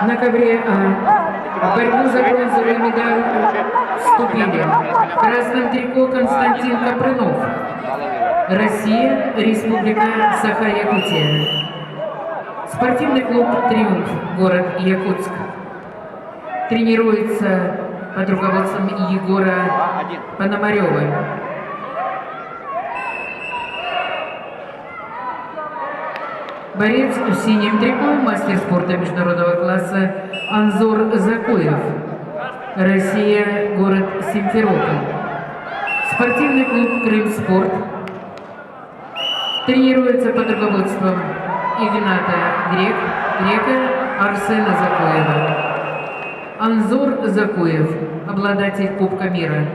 На ковре в борьбу за бронзовую медаль вступили в красном трико Константин Капрынов, Россия, Республика Саха-Якутия. Спортивный клуб «Триумф», город Якутск. Тренируется под руководством Егора Пономарева. Борец в синем трико, мастер спорта международного класса Анзор Закуев, Россия, город Симферополь. Спортивный клуб «Крымспорт» тренируется под руководством Игната Грека, Арсена Закуева. Анзор Закуев, обладатель Кубка мира.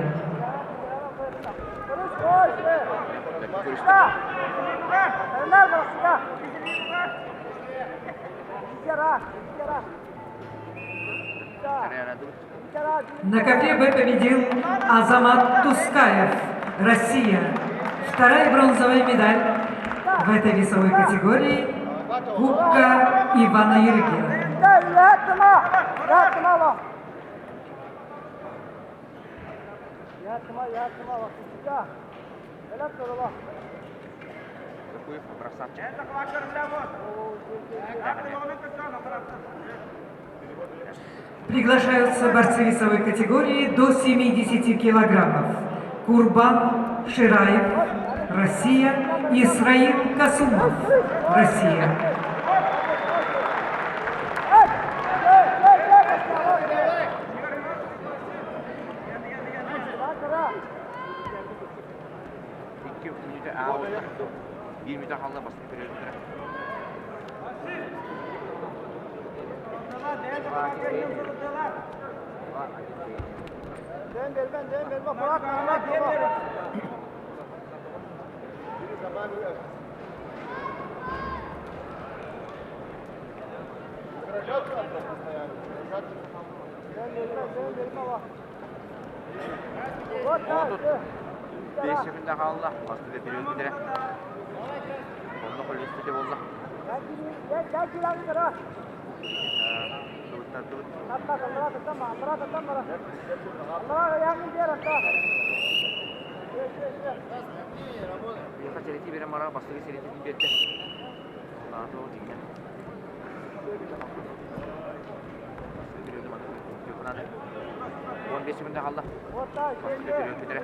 На ковре Б победил Азамат Тускаев, Россия. Вторая бронзовая медаль в этой весовой категории Кубка Ивана Ерыгина. Приглашаются борцы весовой категории до 70 килограммов. Курбан Шираев, Россия, Исраил Касумов, Россия. Değişiminde kaldı. Aslında periyodu bitire. Onunla kolisi de oldu. Yaka ceriti bir mara bastı ceriti bitti. Daha da o dinle. Periyodu bana yukarıda. 15 minute kaldı. Bastı periyodu bitire.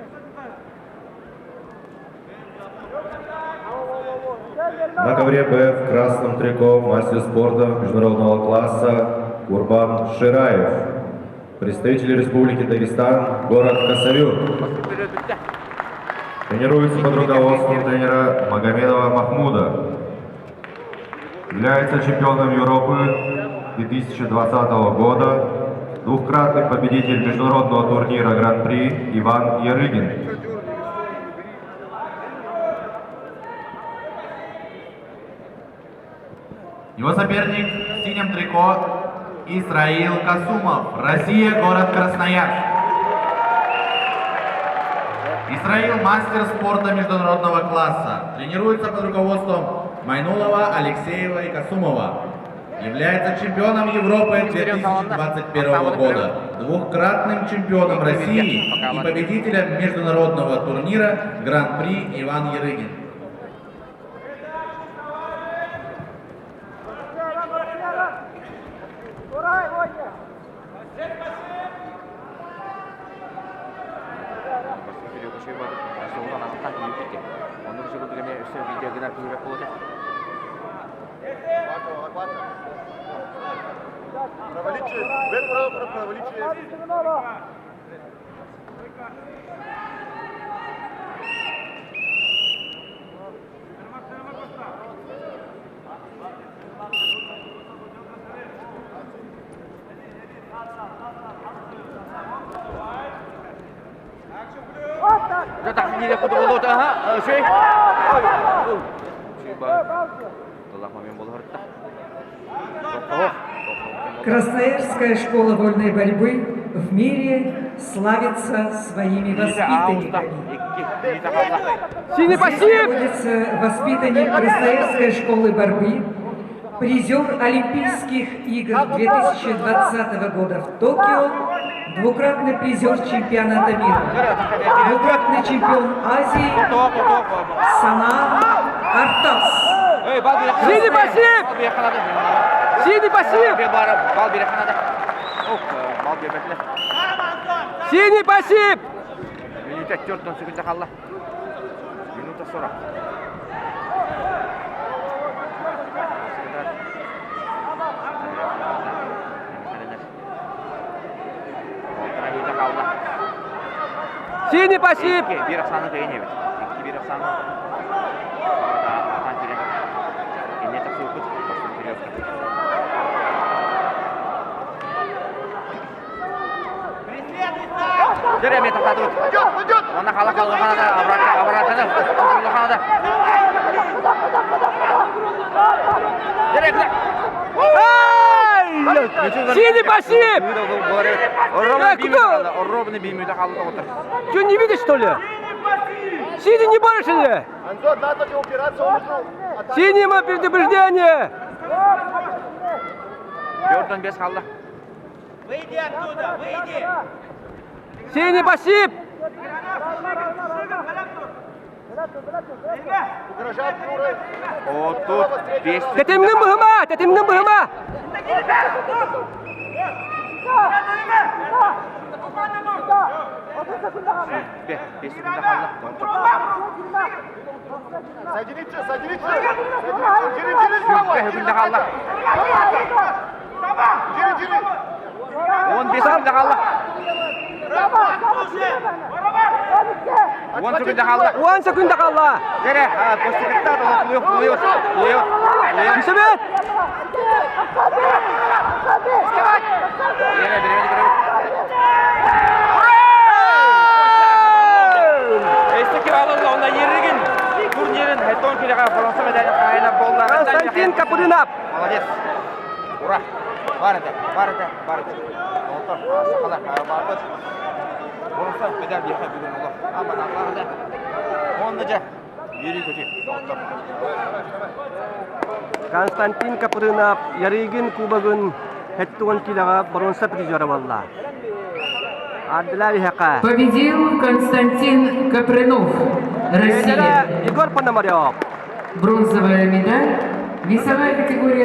На ковре Б в красном трико мастер спорта международного класса Курбан Шираев, представитель Республики Дагестан, город Хасавюрт. Тренируется под руководством тренера Магомедова Махмуда. Является чемпионом Европы 2020 года, двукратный победитель международного турнира Гран-при Иван Ерыгин. Его соперник в синем трико Исраил Касумов, Россия, город Красноярск. Исраил мастер спорта международного класса, тренируется под руководством Майнулова, Алексеева и Касумова. Является чемпионом Европы 2021 года, двукратным чемпионом России и победителем международного турнира Гран-при Иван Ерыгин. Udah tak ini dia foto-foto dah ha. Syekh. Telah main bola harta. Красноярская школа вольной борьбы в мире славится своими воспитанниками. Находится воспитанник Красноярской школы борьбы Призер Олимпийских игр 2020 года в Токио, двукратный призер чемпионата мира, двукратный чемпион Азии Сана Артас. Синий пассив! Синий пассив! Bal bir kanada. Bal bir bekle. Синий пассив! Minüt 4 sekunda kaldı. Minüt sonra. Синий пассив! Bir aksanı kayın evet. İki bir aksanı. Ini tak sukut. Jadi yang tak satu. Mana kalah Kanada, abrak-abraknya. Kanada. Jadi Ай! Синий пассив! Ровно бимиде kaldı otur. Что, не видишь, что ли? Синий не больше ли? Синему предупреждение! 4'den 5 kaldı. Синий пассив! O tut 5. Tetiminin mühüma! Tetiminin mühüma! Beş sekunda kaldı. Hükümde kaldı. 15 sekunda kaldı. 10 sekunda kaldı. 10 секунда kaldı. Gene koştu gitti adam buluyor. Hüseyin! Gene birini görüyor. Eski alındı onda yerigin. Turnirin heton kilaga Fransa medalya kayna bollar. Константин Капудинов! Молодец. Ура. Бар еді. Оңтар. Сақала. Барбыз. Бұрынса медаль беха бүгін олар. Аман Аллах'да. Онды жа. Ери көте. Оңтар. Константин Капудинов Ярыгин кубогын хеттуган килага бронза призеры болла. Адылар хака. Победил Константин Капрынов, Россия. Егор Пономарев. Бронзовая медаль, весовая категория